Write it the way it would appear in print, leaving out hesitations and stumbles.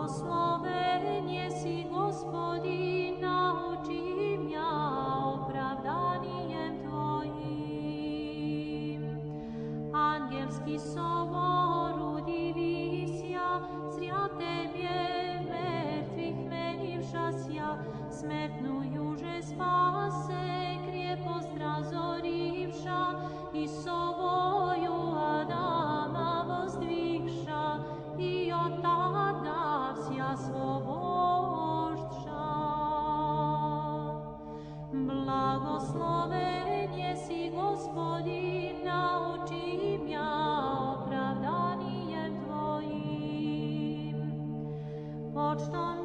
Blagosloven jesi, Gospodin, nauči mňa opravdanijem Tvojim. Angelský sobor udivisia, zria Tebie mŕtvych menivšasia, smrtnú juže spase, krieposť razorivša, i sovoju Adama vozdvihša, i od tada vsia svobožša. Blagosloven jesi, Gospodin, nauči mňa opravdanijem Tvojim. Počtom